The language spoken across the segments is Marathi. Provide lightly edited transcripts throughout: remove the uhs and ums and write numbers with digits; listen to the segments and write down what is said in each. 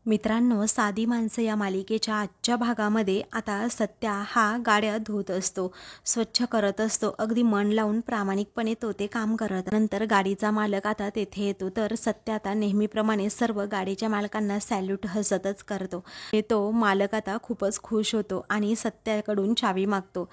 मित्रांनो, साधी माणसं या मालिकेच्या आजच्या भागामध्ये आता सत्या हा गाड्या धुत असतो, स्वच्छ करत असतो. अगदी मन लावून प्रामाणिकपणे तो ते काम करत. नंतर गाडीचा मालक आता तेथे येतो, तर सत्या आता नेहमीप्रमाणे सर्व गाडीच्या मालकांना सॅल्यूट हसतच करतो. तो मालक आता खूपच खुश होतो आणि सत्याकडून चावी मागतो.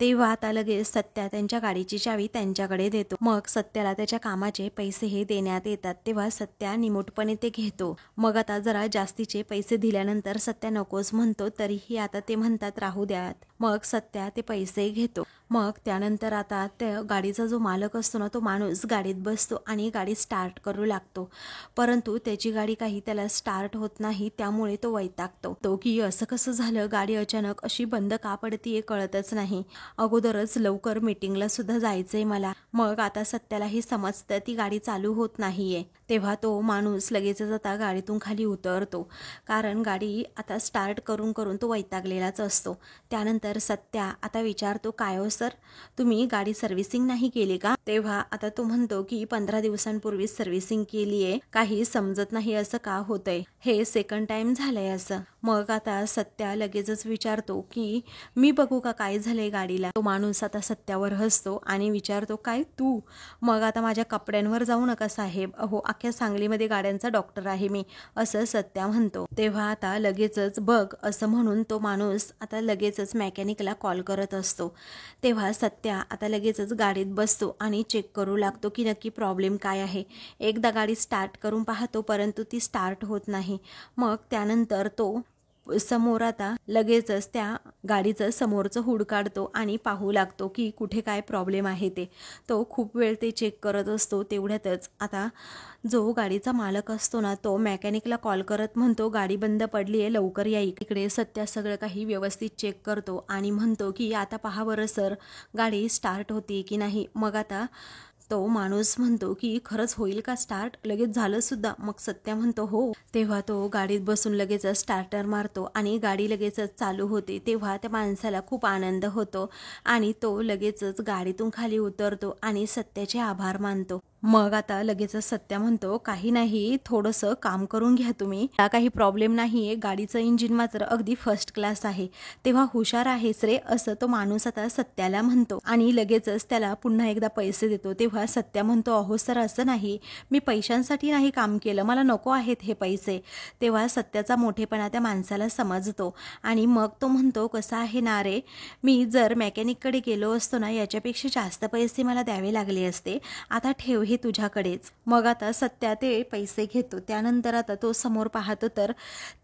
तेव्हा आता लगेच सत्या त्यांच्या गाडीची चावी त्यांच्याकडे देतो. मग सत्याला त्याच्या कामाचे पैसे हे देण्यात येतात. तेव्हा सत्या निमूटपणे ते घेतो. मग आता जरा जास्तीचे पैसे दिल्यानंतर सत्या नकोच म्हणतो, तरीही आता ते म्हणतात राहू द्यात. मग सत्या ते पैसे घेतो. मग त्यानंतर आता त्या गाडीचा जो मालक असतो ना, तो माणूस गाडीत बसतो आणि गाडी स्टार्ट करू लागतो. परंतु त्याची गाडी काही त्याला स्टार्ट होत नाही. त्यामुळे तो वैतागतो. तो की असं कसं झालं, गाडी अचानक अशी बंद का पडतीये कळतच नाही. अगोदरच लवकर मीटिंगला सुद्धा जायचंय मला. मग आता सत्यालाही समजतं ती गाडी चालू होत नाहीये. तेव्हा तो माणूस लगेचच आता गाडीतून खाली उतरतो, कारण गाडी आता स्टार्ट करून करून तो वैतागलेलाच असतो. त्यानंतर सत्या आता विचारतो, काय हो सर, तुम्ही गाडी सर्व्हिसिंग नाही केली का? तेव्हा आता तो म्हणतो की 15 दिवसांपूर्वी सर्व्हिसिंग केली आहे, काही समजत नाही असं का होतंय, हे सेकंड टाइम झालंय असं. मग आता सत्या लगेचच विचारतो की मी बघू का काय झालंय गाडीला. तो माणूस आता सत्यावर हसतो आणि विचारतो, काय तू? मग आता माझ्या कपड्यांवर जाऊ नका साहेब, अहो अख्ख्या सांगलीमध्ये गाड्यांचा डॉक्टर आहे मी, असं सत्या म्हणतो. तेव्हा आता लगेचच बघ असं म्हणून तो माणूस आता लगेचच मेकॅनिकला कॉल करत असतो. तेव्हा सत्या आता लगेचच गाडीत बसतो आणि चेक करू लागतो की नक्की प्रॉब्लेम काय आहे. एकदा गाडी स्टार्ट करून पाहतो, परंतु ती स्टार्ट होत नाही. मग त्यानंतर तो समोर आता लगेचच त्या गाडीचं समोरचं हुड काढतो आणि पाहू लागतो की कुठे काय प्रॉब्लेम आहे ते. तो खूप वेळ ते चेक करत असतो. तेवढ्यातच आता जो गाडीचा मालक असतो ना, तो मेकॅनिकला कॉल करत म्हणतो, गाडी बंद पडली आहे, लवकर या इकडे. सत्या सगळं काही व्यवस्थित चेक करतो आणि म्हणतो की आता पहा बरं सर, गाडी स्टार्ट होती की नाही. मग आता तो माणूस म्हणतो की खरंच होईल का स्टार्ट? लगेच झालं सुद्धा. मग सत्या म्हणतो हो. तेव्हा तो गाडीत बसून लगेच स्टार्टर मारतो आणि गाडी लगेचच चालू होते. तेव्हा त्या माणसाला खूप आनंद होतो आणि तो लगेचच गाडीतून खाली उतरतो आणि सत्याचे आभार मानतो. मग आता लगेचच सत्या म्हणतो, काही नाही, थोडंसं काम करून घ्या तुम्ही, काही प्रॉब्लेम नाहीये, गाडीचं इंजिन मात्र अगदी फर्स्ट क्लास आहे. तेव्हा हुशार आहेस रे, असं तो माणूस आता सत्याला म्हणतो आणि लगेचच त्याला पुन्हा एकदा पैसे देतो. तेव्हा सत्या म्हणतो, अहो सर असं नाही, मी पैशांसाठी नाही काम केलं, मला नको आहेत हे पैसे. तेव्हा सत्याचा मोठेपणा त्या माणसाला समजतो आणि मग तो म्हणतो, कसं आहे ना रे, मी जर मेकॅनिककडे गेलो असतो ना, याच्यापेक्षा जास्त पैसे मला द्यावे लागले असते, आता ठेव हे तुझ्याकडेच. मग आता सत्या ते पैसे घेतो. त्यानंतर आता तो समोर पाहतो, तर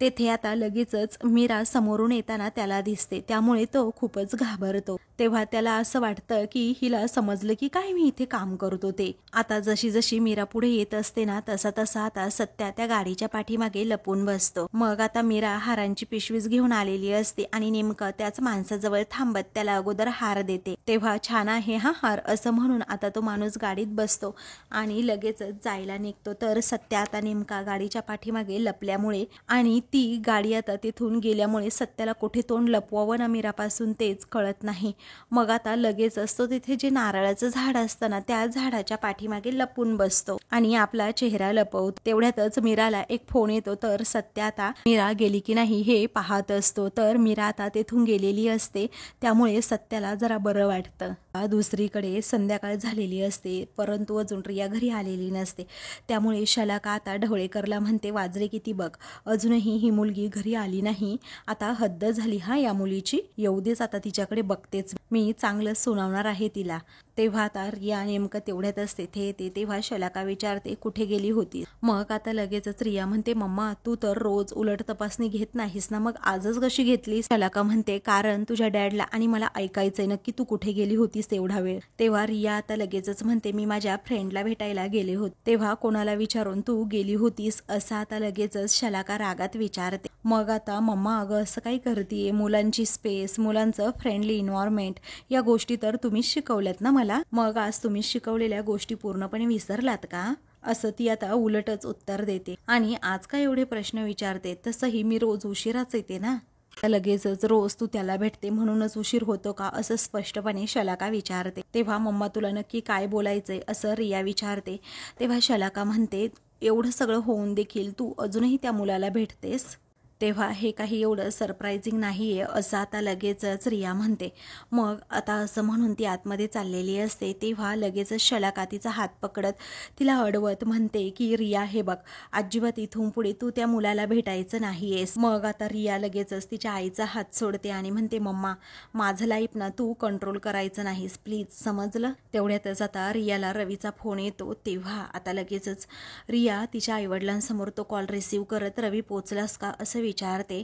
तेथे आता लगेचच मीरा समोरून येताना त्याला दिसते. त्यामुळे तो खूपच घाबरतो. तेव्हा त्याला असं वाटतं की हिला समजलं की काय मी इथे काम करतो ते. आता जशी जशी मीरा पुढे येत असते ना, तसा तसा आता सत्या त्या गाडीच्या पाठीमागे लपून बसतो. मग आता मीरा हारांची पिशवीच घेऊन आलेली असते आणि नेमकं त्याच माणसाजवळ थांबत त्याला अगोदर हार देते. तेव्हा छान आहे हा हार, असं म्हणून आता तो माणूस गाडीत बसतो आणि लगेचच जायला निघतो. तर सत्या आता नेमका गाडीच्या पाठीमागे लपल्यामुळे आणि ती गाडी आता तिथून गेल्यामुळे सत्याला कुठे तोंड लपवावं ना मीरापासून तेच कळत नाही. मग आता लगेच असतो तिथे जे नारळाचं झाड असतं ना, त्या झाडाच्या पाठीमागे लपून बसतो आणि आपला चेहरा लपवतो. तेवढ्यातच मीराला एक फोन येतो. तर सत्या आता मीरा गेली की नाही हे पाहत असतो. तर मीरा आता तिथून गेलेली असते, त्यामुळे सत्याला जरा बरं वाटतं. दुसरीकडे संध्याकाळ झालेली असते, परंतु अजून रिया घरी आलेली नसते. त्यामुळे शलाका आता ढवळेकरला म्हणते, वाजले किती बघ, अजूनही ही मुलगी घरी आली नाही, आता हद्द झाली हा या मुलीची, येऊ देच, आता तिच्याकडे बघतेच, मी चांगलं सुनावणार आहे तिला. तेव्हा आता रिया नेमकं तेवढ्यातच तेथे येते. तेव्हा शलाका विचारते, कुठे गेली होती? मग आता लगेचच रिया म्हणते, मम्मा तू तर रोज उलट तपासणी घेत नाहीस ना, मग आजच कशी घेतलीस? शलाका म्हणते, कारण तुझ्या डॅडला आणि मला ऐकायचंय नक्की तू कुठे गेली होतीस तेवढा वेळ. तेव्हा रिया आता लगेचच म्हणते, मी माझ्या फ्रेंडला भेटायला गेले होते. तेव्हा कोणाला विचारून तू गेली होतीस, असं आता लगेचच शलाका रागात विचारते. मग आता मम्मा अगं असं काय करतीये, मुलांची स्पेस, मुलांचं फ्रेंडली एन्व्हायरमेंट, या गोष्टी तर तुम्हीच शिकवल्यात ना मला, मग आज तुम्ही शिकवलेल्या गोष्टी पूर्णपणे विसरलात का? असं ती आता उलटच उत्तर देते. आणि आज काय एवढे प्रश्न विचारते, तसंही मी रोज उशिराच येते ना, लगेचच रोज तू त्याला भेटते म्हणूनच उशीर होतो का, असं स्पष्टपणे शलाका विचारते. तेव्हा मम्मा तुला नक्की काय बोलायचंय, असं रिया विचारते. तेव्हा शलाका म्हणते, एवढं सगळं होऊन देखील तू अजूनही त्या मुलाला भेटतेस? तेव्हा हे काही एवढं सरप्रायझिंग नाही आहे असं आता लगेचच रिया म्हणते. मग आता असं म्हणून ती आतमध्ये चाललेली असते तेव्हा लगेचच शलाका तिचा हात पकडत तिला अडवत म्हणते की रिया हे बघ, अजिबात इथून पुढे तू त्या मुलाला भेटायचं नाही आहेस. मग आता रिया लगेचच तिच्या आईचा हात सोडते आणि म्हणते मम्मा, माझं लाईफ ना तू कंट्रोल करायचं नाहीस प्लीज, समजलं? तेवढ्यातच आता रियाला रवीचा फोन येतो. तेव्हा आता लगेचच रिया तिच्या आईवडिलांसमोर तो कॉल रिसीव करत रवी पोचलास का असं विचारते.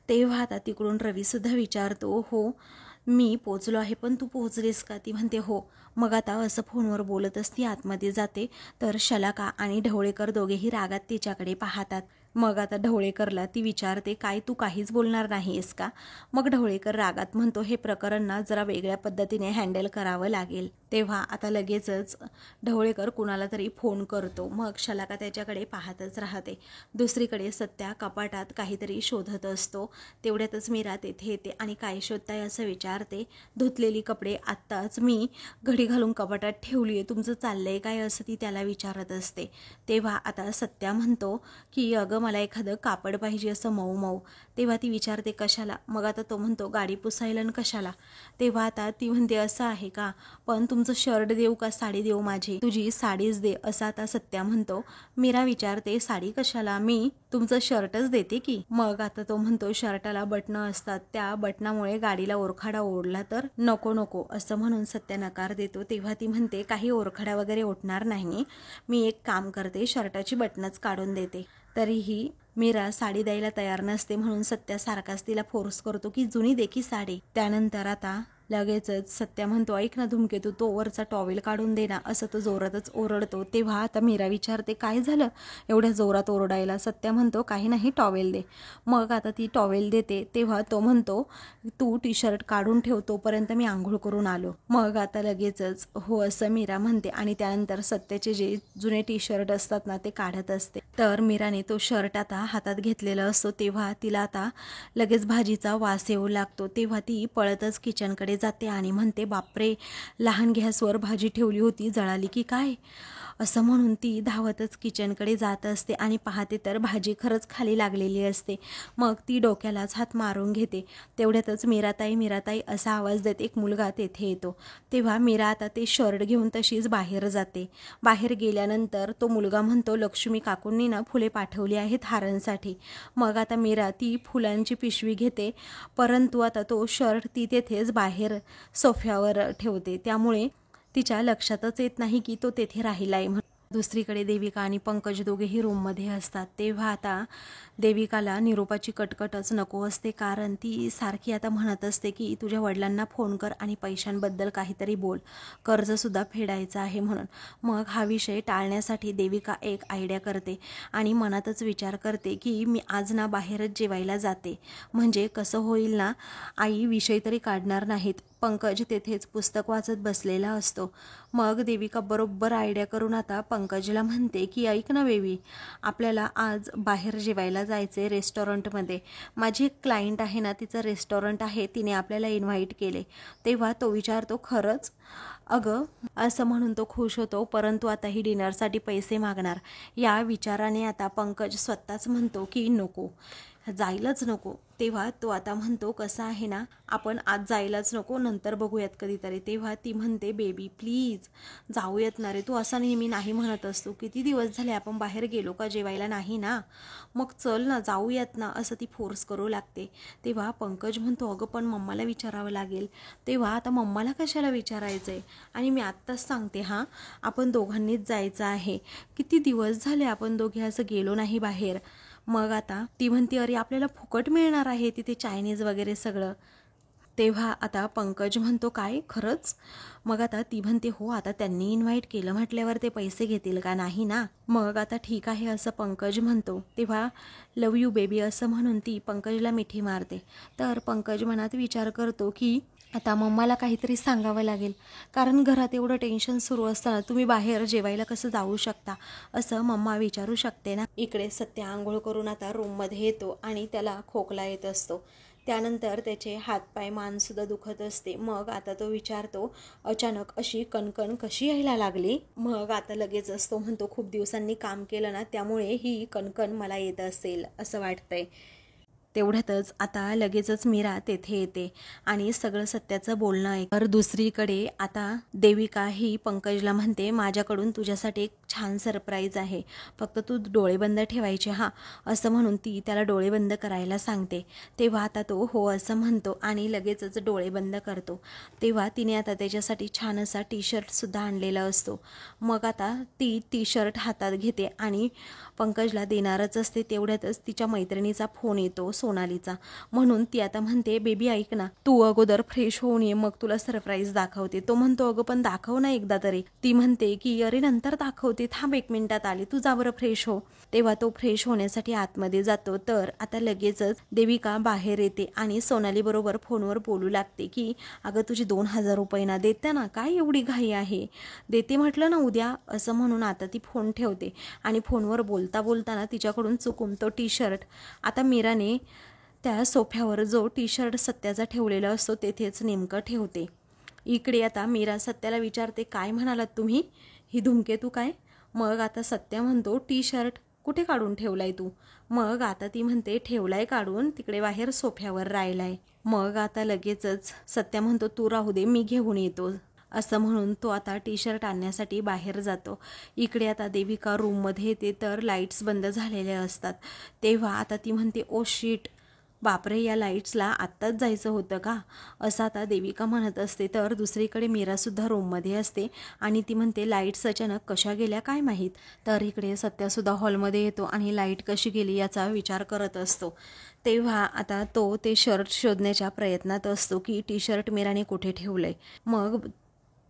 तेव्हा आता तिकडून रवीसुद्धा विचारतो हो मी पोचलो आहे, पण तू पोहोचलीस का? ती म्हणते हो. मग आता असं फोनवर बोलतच ती आतमध्ये जाते तर शलाका आणि ढवळेकर दोघेही रागात तिच्याकडे पाहतात. मग आता ढवळेकरला ती विचारते काय तू काहीच बोलणार नाहीस का? मग ढवळेकर रागात म्हणतो हे प्रकरण ना जरा वेगळ्या पद्धतीने हँडल करावं लागेल. तेव्हा आता लगेचच ढवळेकर कुणाला तरी फोन करतो. मग शलाका त्याच्याकडे पाहतच राहते. दुसरीकडे सत्या कपाटात काहीतरी शोधत असतो. तेवढ्यातच मीरा तेथे येते आणि काय शोधताय असं विचारते. धुतलेली कपडे आत्ताच मी घडी घालून कपाटात ठेवली आहे, तुमचं चाललंय काय असं ती त्याला विचारत असते. तेव्हा आता सत्या म्हणतो की अगं मला एखादं कापड पाहिजे असं मऊ मऊ. तेव्हा ती विचारते कशाला? मग आता तो म्हणतो गाडी पुसायला न कशाला? तेव्हा आता ती म्हणते असं आहे का, पण तुमचं शर्ट देऊ का साडी देऊ माझी? तुझी साडीच दे असं आता सत्या म्हणतो. मीरा विचारते साडी कशाला, मी तुमचं शर्टच देते की. मग आता तो म्हणतो शर्टाला बटणं असतात, त्या बटनामुळे गाडीला ओरखाडा ओढला तर? नको नको असं म्हणून सत्या नकार देतो. तेव्हा ती म्हणते काही ओरखडा वगैरे ओढणार नाही, मी एक काम करते शर्टाची बटनच काढून देते. तरीही मीरा साडी द्यायला तयार नसते म्हणून सत्या सारखाच तिला फोर्स करतो की जुनी दे की साडी. त्यानंतर आता लगेचच सत्या म्हणतो ऐक ना धूमकेतू, तो वरचा टॉवेल काढून दे ना असं तो जोरातच ओरडतो. तेव्हा आता मीरा विचारते काय झालं एवढ्या जोरात ओरडायला? सत्या म्हणतो काही नाही टॉवेल दे. मग आता ती टॉवेल देते. तेव्हा तो म्हणतो तू टी शर्ट काढून ठेव, तोपर्यंत मी आंघोळ करून आलो. मग आता लगेचच हो असं मीरा म्हणते आणि त्यानंतर सत्याचे जे जुने टी शर्ट असतात ना ते काढत असते. तर मीराने तो शर्ट आता हातात घेतलेला असतो. तेव्हा तिला आता लगेच भाजीचा वास येऊ लागतो. तेव्हा ती पळतच किचनकडे जाते आणि म्हणते बापरे, लहान गॅसवर भाजी ठेवली होती, जळाली की काय? असं म्हणून ती धावतच किचनकडे जात असते आणि पाहते तर भाजी खरंच खाली लागलेली असते. मग ती डोक्यालाच हात मारून घेते. तेवढ्यातच मीराताई मीराताई असा आवाज देत एक मुलगा तेथे येतो. तेव्हा मीरा आता ते शर्ट घेऊन तशीच बाहेर जाते. बाहेर गेल्यानंतर तो मुलगा म्हणतो लक्ष्मी काकूंनी ना फुले पाठवली आहेत हारांसाठी. मग आता मीरा ती फुलांची पिशवी घेते, परंतु आता तो शर्ट ती तेथेच बाहेर सोफ्यावर ठेवते. त्यामुळे तिच्या लक्षातच येत नाही की तो तेथे राहिलाय म्हणून. दुसरीकडे देविका आणि पंकज दोघेही रूममध्ये असतात. तेव्हा आता देविकाला निरोपाची कटकटच नको असते, कारण ती सारखी आता म्हणत असते की तुझ्या वडिलांना फोन कर आणि पैशांबद्दल काहीतरी बोल, कर्जसुद्धा फेडायचं आहे म्हणून. मग हा विषय टाळण्यासाठी देविका एक आयडिया करते आणि मनातच विचार करते की मी आज ना बाहेरच जेवायला जाते, म्हणजे कसं होईल ना, आई विषय तरी काढणार नाहीत. पंकज तेथेच पुस्तक वाचत बसलेला असतो. मग देविका बरोबर आयडिया करून आता पंकजला म्हणते की ऐक ना बेबी, आपल्याला आज बाहेर जेवायला जायचे रेस्टॉरंटमध्ये. माझी एक क्लायंट आहे ना, तिचं रेस्टॉरंट आहे, तिने आपल्याला इन्व्हाइट केले. तेव्हा तो विचारतो खरंच? अगं असं म्हणून तो खुश होतो, परंतु आता ही डिनरसाठी पैसे मागणार. या विचाराने आता पंकज स्वतःच म्हणतो की नको, जायलाच नको. तेव्हा तो आता म्हणतो कसं आहे ना, आपण आज जायलाच नको, नंतर बघूयात कधीतरी. तेव्हा ती म्हणते बेबी प्लीज जाऊयात ना रे, तू असा नेहमी नाही म्हणत असतो, किती दिवस झाले आपण बाहेर गेलो का जेवायला नाही ना, मग चल ना जाऊयात ना, असं ती फोर्स करू लागते. तेव्हा पंकज म्हणतो अगं पण मम्माला विचारावं लागेल. तेव्हा आता मम्माला कशाला विचारायचं आहे, आणि मी आत्ताच सांगते हां, आपण दोघांनीच जायचं आहे, किती दिवस झाले आपण दोघे असं गेलो नाही बाहेर. मग आता ती म्हणते अरे आपल्याला फुकट मिळणार आहे तिथे चायनीज वगैरे सगळं. तेव्हा आता पंकज म्हणतो काय खरंच? मग आता ती म्हणते हो, आता त्यांनी इन्व्हाइट केलं म्हटल्यावर ते पैसे घेतील का, नाही ना. मग आता ठीक आहे असं पंकज म्हणतो. तेव्हा लव यू बेबी असं म्हणून ती पंकजला मिठी मारते. तर पंकज मनात विचार करतो की आता मम्माला काहीतरी सांगावं लागेल, कारण घरात एवढं टेन्शन सुरू असताना तुम्ही बाहेर जेवायला कसं जाऊ शकता असं मम्मा विचारू शकते ना. इकडे सत्या आंघोळ करून आता रूममध्ये येतो आणि त्याला खोकला येत असतो. त्यानंतर त्याचे हातपाय मानसुद्धा दुखत असते. मग आता तो विचारतो, अचानक अशी कणकण कशी यायला लागली? मग आता लगेचच तो म्हणतो, खूप दिवसांनी काम केलं ना, त्यामुळे ही कणकण मला येत असेल असं वाटतंय. तेवढ्यातच आता लगेचच मीरा तेथे येते आणि सगळं सत्याचं बोलणं ऐक. तर दुसरीकडे आता देविका ही पंकजला म्हणते, माझ्याकडून तुझ्यासाठी एक छान सरप्राईज आहे, फक्त तू डोळे बंद ठेवायचे हा, असं म्हणून ती त्याला डोळे बंद करायला सांगते. तेव्हा आता तो हो असं म्हणतो आणि लगेचच डोळे बंद करतो. तेव्हा तिने आता त्याच्यासाठी छान असा टी शर्टसुद्धा आणलेला असतो. मग आता ती टी शर्ट हातात घेते आणि पंकजला देणारच असते. तेवढ्यातच तिच्या मैत्रिणीचा फोन येतो, सोनालीचा. म्हणून ती आता म्हणते, बेबी ऐक ना, तू अगोदर फ्रेश होऊन ये, मग तुला सरप्राईज दाखवते. तो म्हणतो, अगं पण दाखव ना एकदा तरी. ती म्हणते की अरे नंतर दाखवते, थांब 1 मिनिटात आली, तू जा बरं फ्रेश हो. तेव्हा तो फ्रेश होण्यासाठी आतमध्ये जातो. तर आता लगेचच देविका बाहेर येते आणि सोनाली बरोबर फोनवर बोलू लागते की अगं तुझे 2,000 रुपये ना, देते ना, काय एवढी घाई आहे, देते म्हटलं ना उद्या, असं म्हणून आता ती फोन ठेवते आणि फोनवर बोलता बोलताना तिच्याकडून चुकून तो टी शर्ट आता मीराने त्या सोफ्यावर जो टी शर्ट सत्याचा ठेवलेला असतो तेथेच नेमकं ठेवते. इकडे आता मीरा सत्याला विचारते, काय म्हणालात तुम्ही, ही धूमकेतू काय? मग आता सत्या म्हणतो, टी शर्ट कुठे काढून ठेवलाय तू? मग आता ती म्हणते, ठेवलाय काढून, तिकडे बाहेर सोफ्यावर राहिलाय. मग आता लगेचच सत्या म्हणतो, तू राहू दे, मी घेऊन येतो, असं म्हणून तो आता टी शर्ट आणण्यासाठी बाहेर जातो. इकडे आता देविका रूममध्ये येते तर लाईट्स बंद झालेल्या असतात. तेव्हा आता ती म्हणते, ओ शिट, बापरे, या लाईट्सला आत्ताच जायचं होतं का, असं आता देविका म्हणत असते. तर दुसरीकडे मीरासुद्धा रूममध्ये असते आणि ती म्हणते, लाईट्स अचानक कशा गेल्या काय माहीत. तर इकडे सत्यासुद्धा हॉलमध्ये येतो आणि लाईट कशी गेली याचा विचार करत असतो. तेव्हा आता तो ते शर्ट शोधण्याच्या प्रयत्नात असतो की टी शर्ट मीराने कुठे ठेवलंय. मग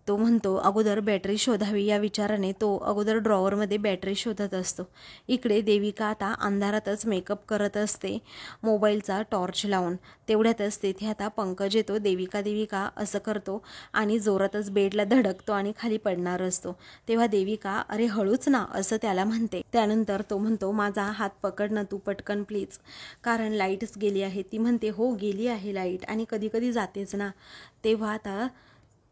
तो म्हणतो, अगोदर बॅटरी शोधावी, या विचाराने तो अगोदर ड्रॉवरमध्ये बॅटरी शोधत असतो. इकडे देविका आता अंधारातच मेकअप करत असते, मोबाईलचा टॉर्च लावून. तेवढ्यातच तेथे आता पंकज येतो. देविका देविका असं करतो आणि जोरातच बेडला धडकतो आणि खाली पडणार असतो. तेव्हा देविका, अरे हळूच ना, असं त्याला म्हणते. त्यानंतर तो म्हणतो, माझा हात पकड ना तू पटकन प्लीज, कारण लाईटच गेली आहे. ती म्हणते, हो गेली आहे लाईट आणि कधी कधी जातेच ना. तेव्हा आता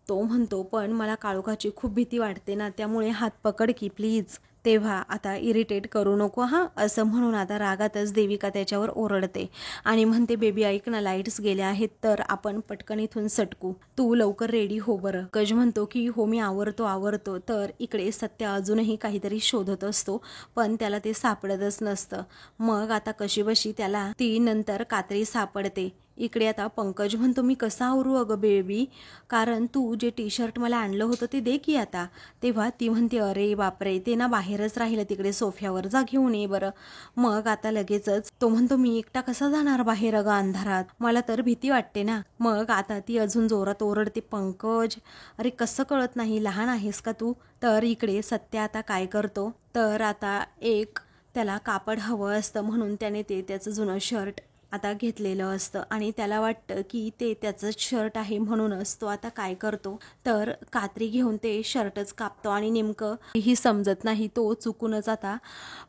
तो म्हणतो, पण मला काळोखाची खूप भीती वाटते ना, त्यामुळे हात पकड की प्लीज. तेव्हा आता इरिटेट करू नको हां, असं म्हणून आता रागातच देविका त्याच्यावर ओरडते आणि म्हणते, बेबी ऐक ना, लाईट्स गेल्या आहेत तर आपण पटकन इथून सटकू, तू लवकर रेडी हो बरं. कज म्हणतो की हो मी आवरतो. तर इकडे सत्य अजूनही काहीतरी शोधत असतो पण त्याला ते सापडतच नसतं. मग आता कशीबशी त्याला ती नंतर कात्री सापडते. इकडे आता पंकज म्हणतो, मी कसं आवरू अगं बेबी, कारण तू जे टी शर्ट मला आणलं होतं ते दे की आता. तेव्हा ती म्हणते, अरे बापरे, ते ना बाहेरच राहिलं तिकडे सोफ्यावर, जा घेऊन ये बरं. मग आता लगेचच तो म्हणतो, मी एकटा कसा जाणार बाहेर अगं अंधारात, मला तर भीती वाटते ना. मग आता ती अजून जोरात ओरडते, पंकज अरे कसं कळत नाही, लहान आहेस का तू. तर इकडे सत्य आता काय करतो, तर आता एक त्याला कापड हवं असतं म्हणून त्याने ते त्याचं जुनं शर्ट आता घेतलेलं असतं आणि त्याला वाटतं की ते त्याचंच शर्ट आहे. म्हणूनच तो आता काय करतो, तर कात्री घेऊन ते शर्टच कापतो आणि नेमकं ही समजत नाही, तो चुकूनच आता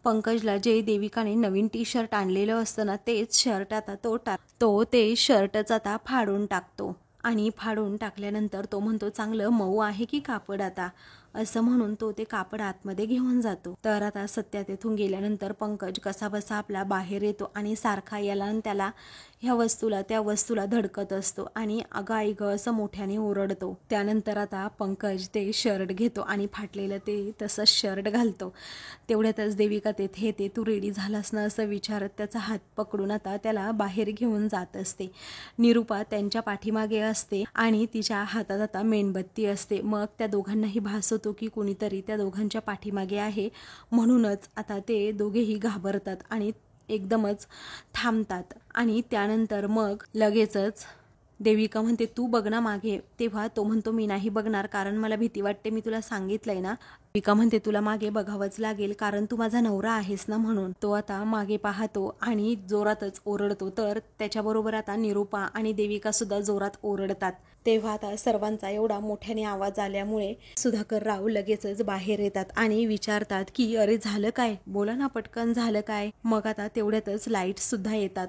पंकजला जे देविकाने नवीन टी शर्ट आणलेलं असतं ना, तेच शर्ट आता तो ते शर्टच आता फाडून टाकतो आणि फाडून टाकल्यानंतर तो म्हणतो, चांगलं मऊ आहे की कापड आता, असं म्हणून तो ते कापड आतमध्ये घेऊन जातो. तर आता सत्या तेथून गेल्यानंतर पंकज कसा बसा आपला बाहेर येतो आणि सारखा याला आणि त्याला ह्या वस्तूला त्या वस्तूला धडकत असतो आणि अगं आई ग असं मोठ्याने ओरडतो. त्यानंतर आता पंकज ते शर्ट घेतो आणि फाटलेलं ते तसंच शर्ट घालतो. तेवढ्यातच देविका तेथे येते, तू रेडी झालास ना, असं विचारत त्याचा हात पकडून आता त्याला बाहेर घेऊन जात असते. निरूपा त्यांच्या पाठीमागे असते आणि तिच्या हातात आता मेणबत्ती असते. मग त्या दोघांनाही भास होतो की कुणीतरी त्या दोघांच्या पाठीमागे आहे. म्हणूनच आता ते दोघेही घाबरतात आणि एकदमच थांबतात आणि त्यानंतर मग लगेचच देविका म्हणते, तू बघ ना मागे. तेव्हा तो म्हणतो, मी नाही बघणार, कारण मला भीती वाटते, मी तुला सांगितलंय ना. देविका म्हणते, तुला मागे बघावंच लागेल कारण तू माझा नवरा आहेस ना म्हणून. तो आता मागे पाहतो आणि जोरातच ओरडतो. तर त्याच्याबरोबर आता निरूपा आणि देविका सुद्धा जोरात ओरडतात. तेव्हा आता सर्वांचा एवढा मोठ्याने आवाज आल्यामुळे सुधाकर राव लगेचच बाहेर येतात आणि विचारतात की अरे झालं काय, बोला ना पटकन, झालं काय. मग आता तेवढ्यातच लाईट सुद्धा येतात.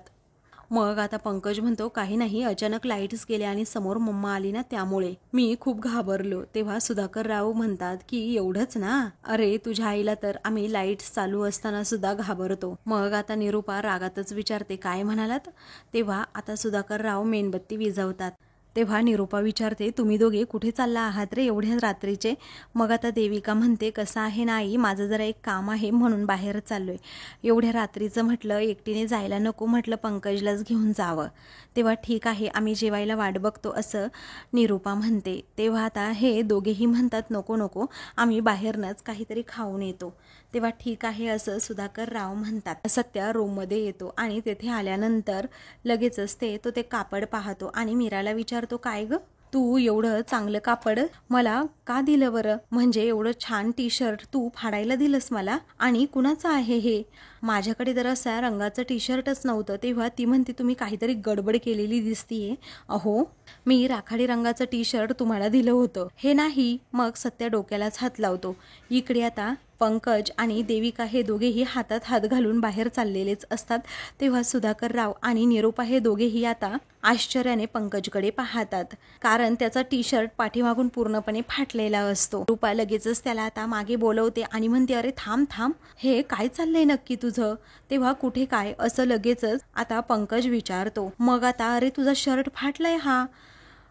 मग आता पंकज म्हणतो काही नाही, अचानक लाईट्स गेले आणि समोर मम्मा आली ना त्यामुळे मी खूप घाबरलो. तेव्हा सुधाकर राव म्हणतात की एवढंच ना, अरे तुझ्या आईला तर आम्ही लाईट्स चालू असताना सुद्धा घाबरतो. मग आता निरूपा रागातच विचारते काय म्हणालात. तेव्हा आता सुधाकर राव मेणबत्ती विझवतात. तेव्हा निरूपा विचारते तुम्ही दोघे कुठे चालला आहात रे एवढ्या रात्रीचे. मग आता देविका म्हणते कसं आहे ना आई, माझं जरा एक काम आहे म्हणून बाहेर चाललोय. एवढ्या रात्रीचं म्हटलं एकटीने जायला नको, म्हटलं पंकजलाच घेऊन जावं. तेव्हा ठीक आहे आम्ही जेवायला वाट बघतो असं निरूपा म्हणते. तेव्हा आता हे दोघेही म्हणतात नको नको, आम्ही बाहेरनंच काहीतरी खाऊन येतो. तेव्हा ठीक आहे असं सुधाकर राव म्हणतात. सत्या रूममध्ये येतो आणि तेथे आल्यानंतर लगेचच तो ते कापड पाहतो आणि मीराला विचारतो काय ग, तू एवढं चांगलं कापड मला का दिलं बरं, म्हणजे एवढं छान टी शर्ट तू फाडायला दिलंस मला, आणि कुणाचं आहे हे, माझ्याकडे तर असा रंगाचं टी शर्टच नव्हतं. तेव्हा ती म्हणते तुम्ही काहीतरी गडबड केलेली दिसतीये. अहो मी राखाडी रंगाचं टी शर्ट तुम्हाला दिलं होतं हे नाही. मग सत्या डोक्यालाच हात लावतो. इकडे आता पंकज आणि देविका हे दोघेही हातात हात घालून बाहेर चाललेलेच असतात. तेव्हा सुधाकर राव आणि निरूपा हे दोघेही आता आश्चर्याने पंकजकडे पाहतात, कारण त्याचा टी शर्ट पाठीमागून पूर्णपणे फाटलेला असतो. निरूपा लगेचच त्याला आता मागे बोलवते आणि म्हणते अरे थांब थांब, हे काय चाललंय नक्की तुझं. तेव्हा कुठे काय असं लगेचच आता पंकज विचारतो. मग आता अरे तुझा शर्ट फाटलाय हा,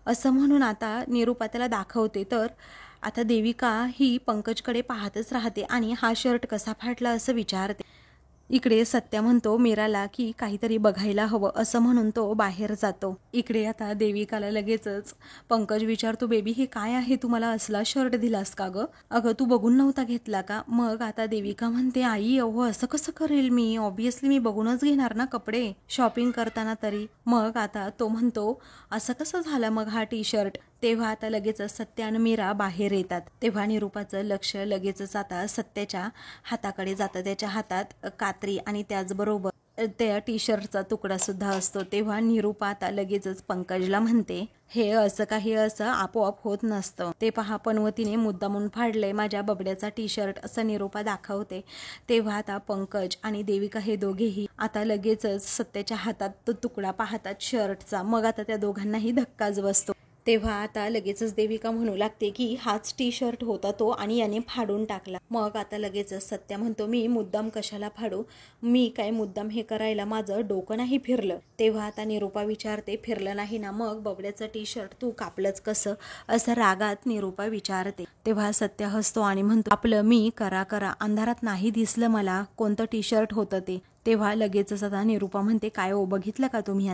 असं म्हणून आता निरूपा त्याला दाखवते. तर आता देविका ही पंकजकडे पाहतच राहते आणि हा शर्ट कसा फाटला असं विचारते. इकडे सत्या म्हणतो मीराला की काहीतरी बघायला हवं असं म्हणून तो बाहेर जातो. इकडे आता देविकाला लगेचच पंकज विचारतो बेबी हे काय आहे, तू मला असला शर्ट दिलास का ग, अगं तू बघून नव्हता घेतला का. मग आता देविका म्हणते आई अहो असं कसं करेल मी, ऑब्विसली मी बघूनच घेणार ना कपडे शॉपिंग करताना तरी. मग आता तो म्हणतो असं कसं झालं मग हा टी शर्ट. तेव्हा आता लगेचच सत्या आणि मीरा बाहेर येतात. तेव्हा निरूपाचं लक्ष लगेचच आता सत्याच्या हाताकडे जातं. त्याच्या हातात कात्री आणि त्याचबरोबर त्या टी शर्टचा तुकडा सुद्धा असतो. तेव्हा निरूपा आता लगेचच पंकजला म्हणते हे असं काही असं आपोआप होत नसतं, ते पहा पनवतीने मुद्दामून फाडलंय माझ्या बबड्याचा टी शर्ट असं निरूपा दाखवते. तेव्हा आता पंकज आणि देविका हे दोघेही आता लगेचच सत्याच्या हातात तो तुकडा पाहतात शर्टचा. मग आता त्या दोघांनाही धक्काच बसतो. तेव्हा आता लगेचच देविका म्हणू लागते की हाच टी शर्ट होता तो आणि याने फाडून टाकला. मग आता लगेचच सत्या म्हणतो मी मुद्दाम कशाला फाडू, मी काय मुद्दाम हे करायला माझं डोकं नाही फिरलं. तेव्हा आता निरूपा विचारते फिरलं नाही ना, मग बबड्याचं टी शर्ट तू कापलंच कसं असं रागात निरूपा विचारते. तेव्हा सत्या हसतो आणि म्हणतो आपलं मी करा करा, अंधारात नाही दिसलं मला कोणतं टी शर्ट होतं ते. तेव्हा लगेचच आता निरूपा म्हणते काय ओ बघितलं का तुम्ही,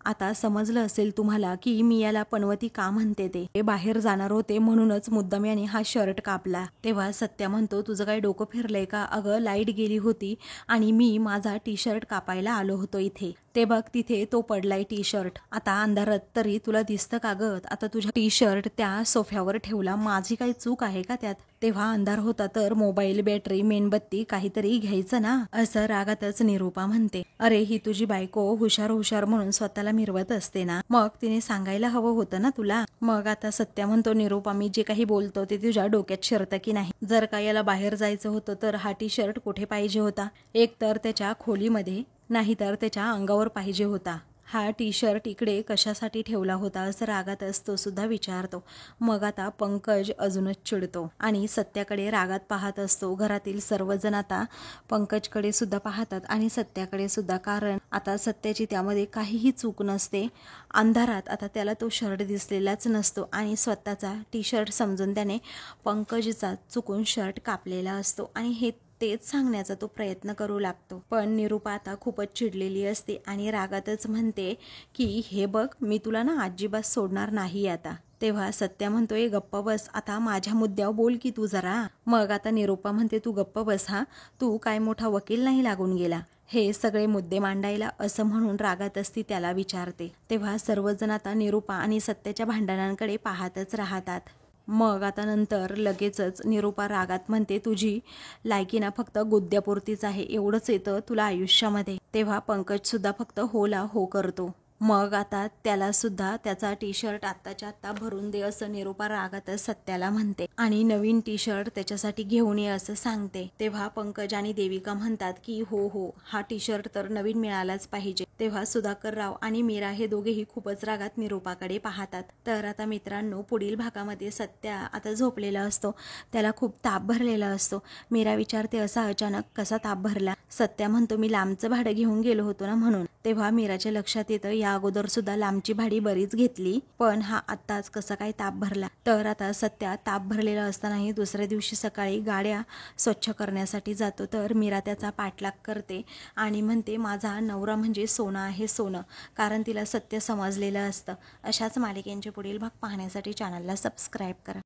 आता समजलं असेल तुम्हाला की मी याला पनवती का म्हणते, ते बाहेर जाणार होते म्हणूनच मुद्दाम याने हा शर्ट कापला. तेव्हा सत्या म्हणतो तुझं काय डोकं फिरलंय का, अगं लाईट गेली होती आणि मी माझा टी शर्ट कापायला आलो होतो इथे, ते बघ तिथे तो पडलाय टी शर्ट, आता अंधारात तरी तुला दिसतं का ग, आता तुझा टी शर्ट त्या सोफ्यावर ठेवला, माझी काही चूक आहे का त्यात. तेव्हा अंधार होता तर मोबाईल बॅटरी मेणबत्ती काहीतरी घ्यायचं ना असं रागातच निरूपा म्हणते. अरे ही तुझी बायको हुशार हुशार म्हणून स्वतःला मिरवत असते ना, मग तिने सांगायला हवं होतं ना तुला. मग आता सत्या म्हणतो निरूपा मी जे काही बोलतो ते तुझ्या डोक्यात शिरतं की नाही, जर का याला बाहेर जायचं होतं तर हा टी शर्ट कुठे पाहिजे होता, एक तर त्याच्या खोलीमध्ये नाहीतर त्याच्या अंगावर पाहिजे होता, हा टी शर्ट इकडे कशासाठी ठेवला होता असं रागात असतो सुद्धा विचारतो. मग आता पंकज अजूनच चिडतो आणि सत्याकडे रागात पाहत असतो. घरातील सर्वजण आता पंकजकडे सुद्धा पाहतात आणि सत्याकडे सुद्धा, कारण आता सत्याची त्यामध्ये काहीही चूक नसते. अंधारात आता त्याला तो शर्ट दिसलेलाच नसतो आणि स्वतःचा टी शर्ट समजून त्याने पंकजचा चुकून शर्ट कापलेला असतो आणि हे तेच सांगण्याचा तो प्रयत्न करू लागतो. पण निरूपा आता खूपच चिडलेली असते आणि रागातच म्हणते की हे बघ मी तुला ना अजिबात सोडणार नाही आता. तेव्हा सत्या म्हणतोय गप्प बस, आता माझ्या मुद्द्यावर बोल की तू जरा. मग आता निरूपा म्हणते तू गप्प बस हा, तू काय मोठा वकील नाही लागून गेला हे सगळे मुद्दे मांडायला, असं म्हणून रागात असती त्याला विचारते. तेव्हा सर्वजण आता निरूपा आणि सत्याच्या भांडणांकडे पाहतच राहतात. मग आता नंतर लगेचच निरूपा रागात म्हणते तुझी लायकी ना फक्त गुद्द्यापुरतीच आहे, एवढंच येतं तुला आयुष्यामध्ये. तेव्हा पंकज सुद्धा फक्त होला हो करतो. मग आता त्याला सुद्धा त्याचा टी शर्ट आत्ताच्या आत्ता भरून दे असं निरूपा रागातच सत्याला म्हणते आणि नवीन टी शर्ट त्याच्यासाठी घेऊन ये असं सांगते। तेव्हा पंकज आणि देविका म्हणतात की हो हो, हा टी शर्ट तर नवीन मिळालाच पाहिजे। तेव्हा सुधाकरराव आणि मीरा हे दोघेही खूपच रागात निरूपाकडे पाहतात। तर आता मित्रांनो, पुढील भागामध्ये सत्या आता झोपलेला असतो, त्याला खूप ताप भरलेला असतो। मीरा विचारते असा अचानक कसा ताप भरला? सत्या म्हणतो मी लांबचं भाडं घेऊन गेलो होतो ना म्हणून। तेव्हा मीराच्या लक्षात येतं या अगोदर सुद्धा लांबची भाडी बरीच घेतली, पण हा आत्ताच कसा काय ताप भरला। तर आता सत्या ताप भरलेला असतानाही दुसऱ्या दिवशी सकाळी गाड्या स्वच्छ करण्यासाठी जातो। तर मीरा त्याचा पाठलाग करते आणि म्हणते माझा नवरा म्हणजे सोनं आहे सोनं, कारण तिला सत्य समजलेलं असतं। अशाच मालिकेंचे पुढील भाग पाहण्यासाठी चॅनलला सबस्क्राईब करा।